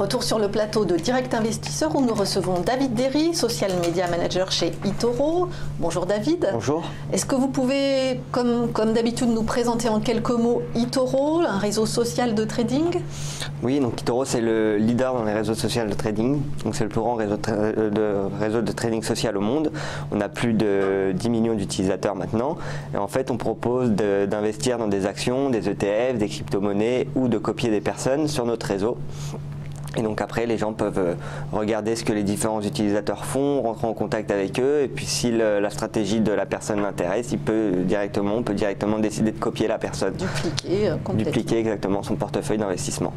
Retour sur le plateau de Direct Investisseur où nous recevons David Derry, Social Media Manager chez eToro. Bonjour David. Bonjour. Est-ce que vous pouvez, comme d'habitude, nous présenter en quelques mots eToro, un réseau social de trading? Oui, donc eToro c'est le leader dans les réseaux sociaux de trading. Donc c'est le plus grand réseau de trading social au monde. On a plus de 10 millions d'utilisateurs maintenant. Et en fait, on propose d'investir dans des actions, des ETF, des crypto-monnaies ou de copier des personnes sur notre réseau. Et donc après, les gens peuvent regarder ce que les différents utilisateurs font, rentrer en contact avec eux, et puis si la stratégie de la personne l'intéresse, on peut directement décider de copier la personne. Dupliquer exactement son portefeuille d'investissement.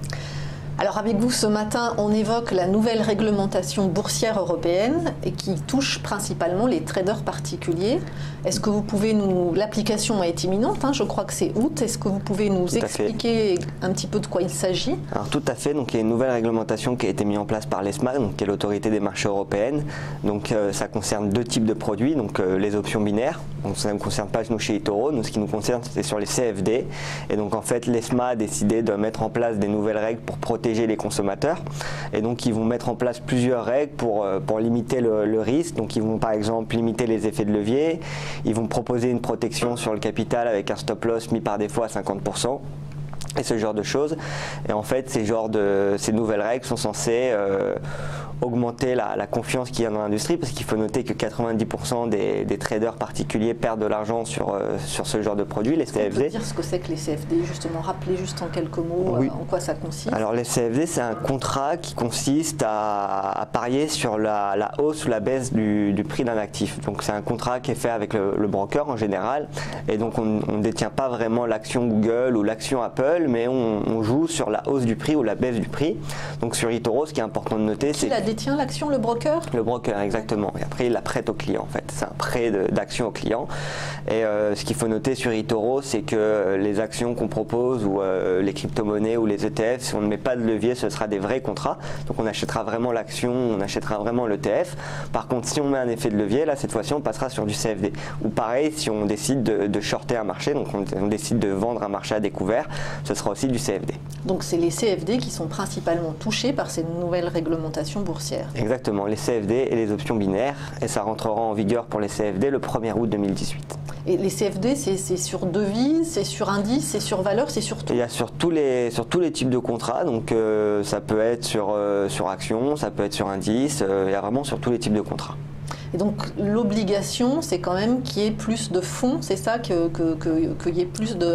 Alors avec vous ce matin, on évoque la nouvelle réglementation boursière européenne et qui touche principalement les traders particuliers. Est-ce que vous pouvez l'application est imminente, hein, je crois que c'est août. Est-ce que vous pouvez nous expliquer un petit peu de quoi il s'agit? Alors tout à fait, donc il y a une nouvelle réglementation qui a été mise en place par l'ESMA, donc qui est l'autorité des marchés européenne. Donc ça concerne deux types de produits, donc les options binaires. Donc ça ne nous concerne pas nous chez eToro, nous ce qui nous concerne c'est sur les CFD. Et donc en fait l'ESMA a décidé de mettre en place des nouvelles règles pour protéger les consommateurs, et donc ils vont mettre en place plusieurs règles pour limiter le risque. Donc ils vont par exemple limiter les effets de levier, ils vont proposer une protection sur le capital avec un stop loss mis par défaut à 50%. Et ce genre de choses. Et en fait, ces nouvelles règles sont censées augmenter la confiance qu'il y a dans l'industrie, parce qu'il faut noter que 90% des traders particuliers perdent de l'argent sur ce genre de produits, les CFD. On peut dire ce que c'est que les CFD, justement, rappeler juste en quelques mots en quoi ça consiste. Alors les CFD, c'est un contrat qui consiste à parier sur la hausse ou la baisse du prix d'un actif. Donc c'est un contrat qui est fait avec le broker en général, et donc on ne détient pas vraiment l'action Google ou l'action Apple, mais on joue sur la hausse du prix ou la baisse du prix. Donc sur eToro, ce qui est important de noter, c'est... Qui la détient, l'action, le broker? Le broker, exactement. Et après, il la prête au client, en fait. C'est un prêt d'action au client. Et ce qu'il faut noter sur eToro, c'est que les actions qu'on propose, ou les crypto-monnaies ou les ETF, si on ne met pas de levier, ce sera des vrais contrats. Donc on achètera vraiment l'action, on achètera vraiment l'ETF. Par contre, si on met un effet de levier, là, cette fois-ci, on passera sur du CFD. Ou pareil, si on décide de shorter un marché, donc on décide de vendre un marché à découvert, ce sera aussi du CFD. Donc c'est les CFD qui sont principalement touchés par ces nouvelles réglementations boursières. Exactement, les CFD et les options binaires, et ça rentrera en vigueur pour les CFD le 1er août 2018. Et les CFD, c'est sur devises, c'est sur indice, c'est sur valeur, c'est sur tout? Il y a sur tous les types de contrats, donc ça peut être sur action, ça peut être sur indice, il y a vraiment sur tous les types de contrats. Et donc l'obligation, c'est quand même qu'il y ait plus de fonds, c'est ça, qu'il y ait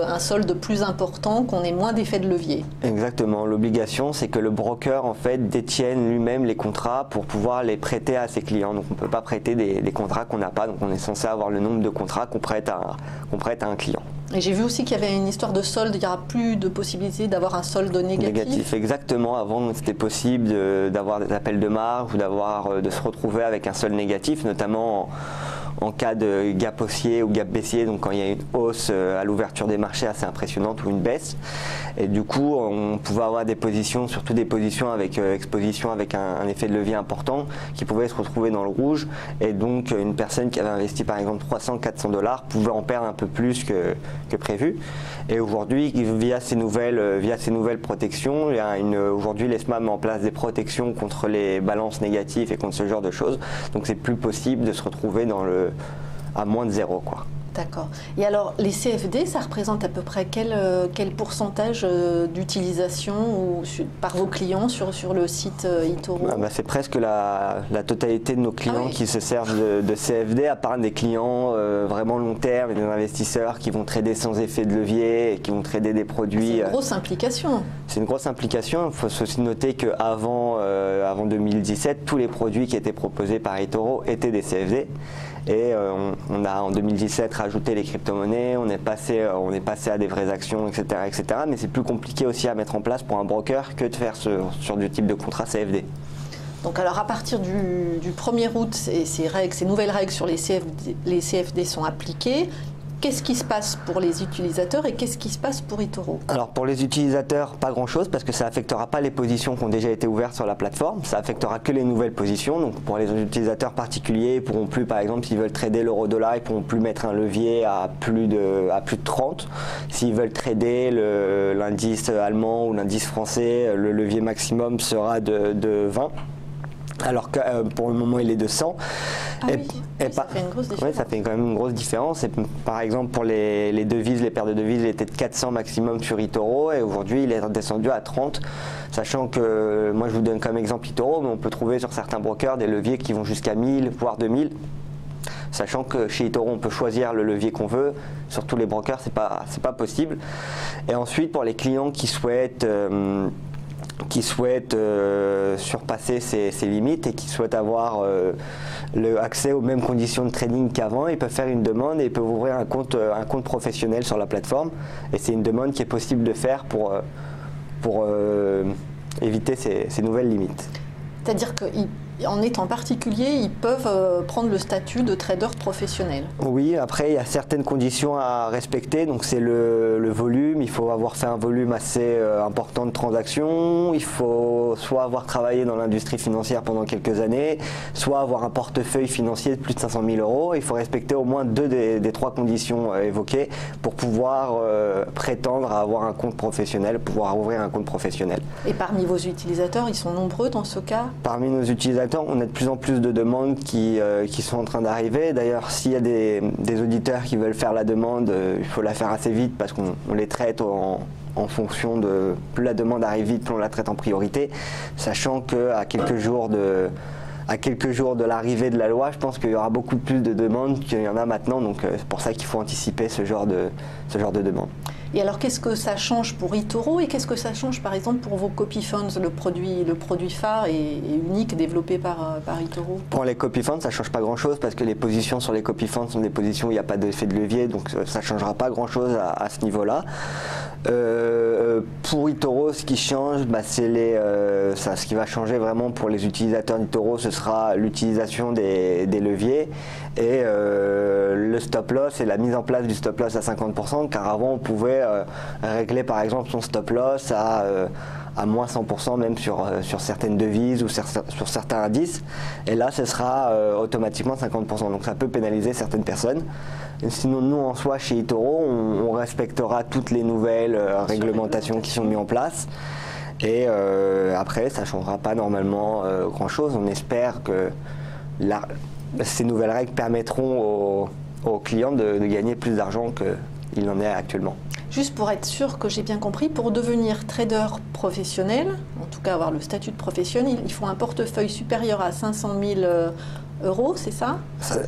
un solde plus important, qu'on ait moins d'effet de levier. Exactement, l'obligation, c'est que le broker en fait détienne lui-même les contrats pour pouvoir les prêter à ses clients. Donc on ne peut pas prêter des contrats qu'on n'a pas, donc on est censé avoir le nombre de contrats qu'on prête à un client. Et j'ai vu aussi qu'il y avait une histoire de solde, il n'y aura plus de possibilité d'avoir un solde négatif. Exactement, avant c'était possible d'avoir des appels de marge ou de se retrouver avec un solde négatif, notamment en cas de gap haussier ou gap baissier, donc quand il y a une hausse à l'ouverture des marchés assez impressionnante ou une baisse. Et du coup, on pouvait avoir des positions, surtout des positions avec exposition avec un effet de levier important, qui pouvaient se retrouver dans le rouge. Et donc, une personne qui avait investi par exemple 300-400 $ pouvait en perdre un peu plus que prévu. Et aujourd'hui, via ces nouvelles protections, aujourd'hui l'ESMA met en place des protections contre les balances négatives et contre ce genre de choses. Donc, c'est plus possible de se retrouver à moins de zéro, quoi. D'accord. Et alors, les CFD, ça représente à peu près quel pourcentage d'utilisation par vos clients sur le site eToro? C'est presque la totalité de nos clients qui se servent de CFD, à part des clients vraiment long terme et des investisseurs qui vont trader sans effet de levier et qui vont trader des produits. C'est une grosse implication. C'est une grosse implication. Il faut aussi noter qu'avant 2017, tous les produits qui étaient proposés par eToro étaient des CFD. Et on a en 2017 rajouté les crypto-monnaies, on est passé à des vraies actions, etc. Mais c'est plus compliqué aussi à mettre en place pour un broker que de faire sur du type de contrat CFD. Donc alors à partir du 1er août, ces nouvelles règles sur les CFD sont appliquées. Qu'est-ce qui se passe pour les utilisateurs et qu'est-ce qui se passe pour eToro? Alors pour les utilisateurs, pas grand-chose parce que ça n'affectera pas les positions qui ont déjà été ouvertes sur la plateforme, ça affectera que les nouvelles positions. Donc pour les utilisateurs particuliers, ils ne pourront plus, par exemple, s'ils veulent trader l'euro-dollar, ils ne pourront plus mettre un levier à plus de 30. S'ils veulent trader l'indice allemand ou l'indice français, le levier maximum sera de 20. Alors que pour le moment il est de 100. Ah oui, ça fait une grosse différence. Oui, ça fait quand même une grosse différence. Et par exemple pour les devises, les paires de devises, il était de 400 maximum sur eToro et aujourd'hui il est descendu à 30. Sachant que, moi je vous donne comme exemple eToro, mais on peut trouver sur certains brokers des leviers qui vont jusqu'à 1000 voire 2000. Sachant que chez eToro on peut choisir le levier qu'on veut, sur tous les brokers c'est pas possible. Et ensuite pour les clients qui souhaitent surpasser ces limites et qui souhaitent avoir accès aux mêmes conditions de trading qu'avant, ils peuvent faire une demande et ils peuvent ouvrir un compte professionnel sur la plateforme. Et c'est une demande qui est possible de faire pour éviter ces nouvelles limites. C'est-à-dire qu'en étant particulier, ils peuvent prendre le statut de trader professionnel. Oui, après il y a certaines conditions à respecter, donc c'est le volume, il faut avoir fait un volume assez important de transactions, il faut soit avoir travaillé dans l'industrie financière pendant quelques années, soit avoir un portefeuille financier de plus de 500 000 euros. Il faut respecter au moins deux des trois conditions évoquées pour pouvoir prétendre à avoir un compte professionnel, pouvoir ouvrir un compte professionnel. Et parmi vos utilisateurs, ils sont nombreux dans ce cas? Parmi nos utilisateurs, on a de plus en plus de demandes qui sont en train d'arriver. D'ailleurs, s'il y a des auditeurs qui veulent faire la demande, il faut la faire assez vite parce qu'on les traite en fonction de... Plus la demande arrive vite, plus on la traite en priorité, sachant qu'à quelques jours de l'arrivée de la loi, je pense qu'il y aura beaucoup plus de demandes qu'il y en a maintenant, donc c'est pour ça qu'il faut anticiper ce genre de demande. Et alors qu'est-ce que ça change pour eToro et qu'est-ce que ça change par exemple pour vos copy funds, le produit phare et unique développé par eToro? Pour les copy funds, ça ne change pas grand-chose parce que les positions sur les copy funds sont des positions où il n'y a pas d'effet de levier, donc ça ne changera pas grand-chose à ce niveau-là. Pour eToro, ce qui change, ce qui va changer vraiment pour les utilisateurs d'eToro, ce sera l'utilisation des leviers et le stop loss et la mise en place du stop loss à 50%, car avant on pouvait régler par exemple son stop loss à moins 100% même sur certaines devises ou sur certains indices, et là ce sera automatiquement 50%, donc ça peut pénaliser certaines personnes. Sinon nous en soi chez eToro on respectera toutes les nouvelles réglementations qui sont mises en place et après ça ne changera pas normalement grand chose. On espère que ces nouvelles règles permettront aux clients de gagner plus d'argent qu'il n'en est actuellement. Juste pour être sûr que j'ai bien compris, pour devenir trader professionnel, en tout cas avoir le statut de professionnel, il faut un portefeuille supérieur à 500 000 euros, c'est ça?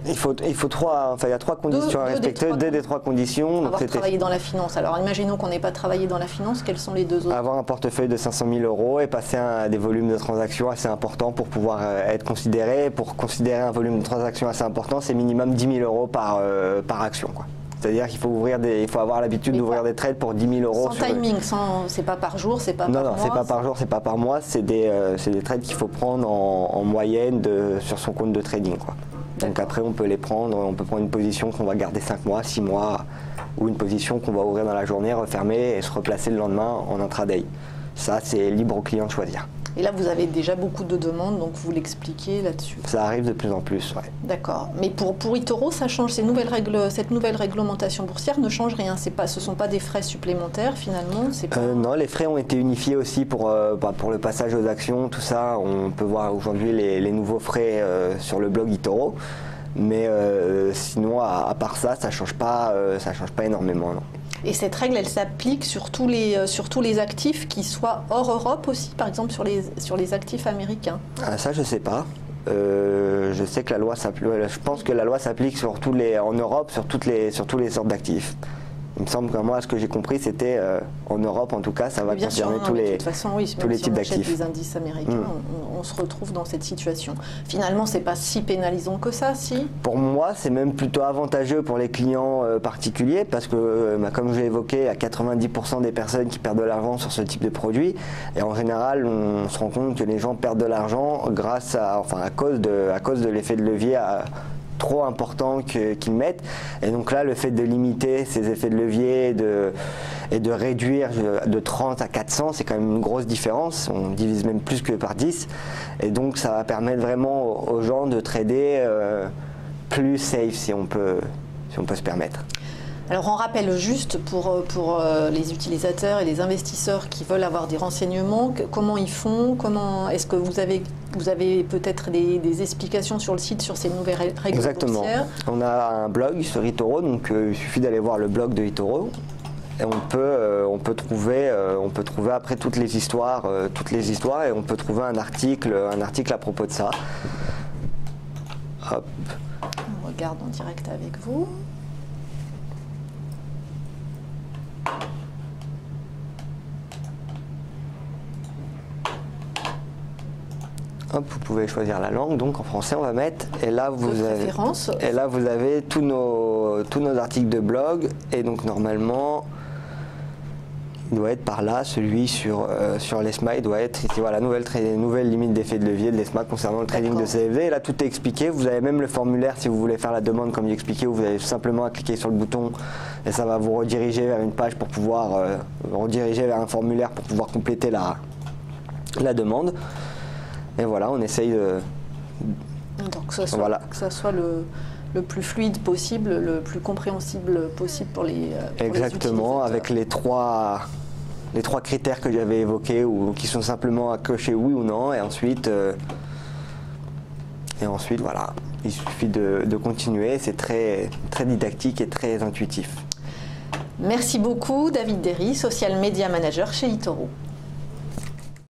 Il y a trois conditions à respecter, deux des trois conditions. Avoir travaillé dans la finance. Alors imaginons qu'on n'ait pas travaillé dans la finance, quels sont les deux autres? Avoir un portefeuille de 500 000 euros et passer à des volumes de transactions assez importants pour pouvoir être considéré. Pour considérer un volume de transactions assez important, c'est minimum 10 000 euros par action, quoi. C'est-à-dire qu'il faut avoir l'habitude d'ouvrir des trades pour 10 000 euros. Sans timing, c'est pas par jour, c'est pas par mois? Non, c'est pas par jour, c'est pas par mois, c'est des trades qu'il faut prendre en moyenne sur son compte de trading, quoi. Donc après on peut prendre une position qu'on va garder 5 mois, 6 mois, ou une position qu'on va ouvrir dans la journée, refermer et se replacer le lendemain en intraday. Ça c'est libre au client de choisir. Et là, vous avez déjà beaucoup de demandes, donc vous l'expliquez là-dessus. Ça arrive de plus en plus, ouais. D'accord. Mais pour eToro, ça change. Cette nouvelle réglementation boursière ne change rien. Ce ne sont pas des frais supplémentaires, finalement. Non, les frais ont été unifiés aussi pour le passage aux actions, tout ça. On peut voir aujourd'hui les nouveaux frais sur le blog eToro. Mais sinon, à part ça, ça change pas énormément, non. Et cette règle, elle s'applique sur tous les actifs qui soient hors Europe aussi, par exemple sur les actifs américains? Ah, ça, je sais pas. Je sais que la loi s'applique. Je pense que la loi s'applique en Europe sur tous les sortes d'actifs. Il me semble que moi, ce que j'ai compris, c'était en Europe, en tout cas, ça va concerner tous les types d'actifs. Les indices américains, on se retrouve dans cette situation. Finalement, c'est pas si pénalisant que ça, si? Pour moi, c'est même plutôt avantageux pour les clients particuliers, parce que, comme je l'ai évoqué, il y a 90% des personnes qui perdent de l'argent sur ce type de produit. Et en général, on se rend compte que les gens perdent de l'argent à cause de l'effet de levier trop important qu'ils mettent. Et donc là, le fait de limiter ces effets de levier et de réduire de 30 à 400, c'est quand même une grosse différence. On divise même plus que par 10. Et donc ça va permettre vraiment aux gens de trader plus safe, si on peut se permettre. Alors on rappelle juste pour les utilisateurs et les investisseurs qui veulent avoir des renseignements, comment ils font, est-ce que vous avez peut-être des explications sur le site sur ces nouvelles règles Exactement. boursières? On a un blog sur eToro, donc il suffit d'aller voir le blog de eToro. Et on peut trouver après toutes les histoires et on peut trouver un article à propos de ça. Hop. On regarde en direct avec vous. Hop, vous pouvez choisir la langue, donc en français on va mettre, et là vous avez tous nos articles de blog, et donc normalement il doit être par là, celui sur l'ESMA, il doit être ici, voilà, nouvelle limite d'effet de levier de l'ESMA concernant le trading de CFD, et là tout est expliqué, vous avez même le formulaire si vous voulez faire la demande comme j'ai expliqué, où vous avez simplement à cliquer sur le bouton et ça va vous rediriger vers une page pour pouvoir rediriger vers un formulaire pour pouvoir compléter la demande. Et voilà, on essaye de... Donc que ça soit le plus fluide possible, le plus compréhensible possible pour les Exactement, avec les trois critères que j'avais évoqués, ou qui sont simplement à cocher oui ou non, et ensuite voilà, il suffit de continuer, c'est très, très didactique et très intuitif. Merci beaucoup David Derry, Social Media Manager chez eToro.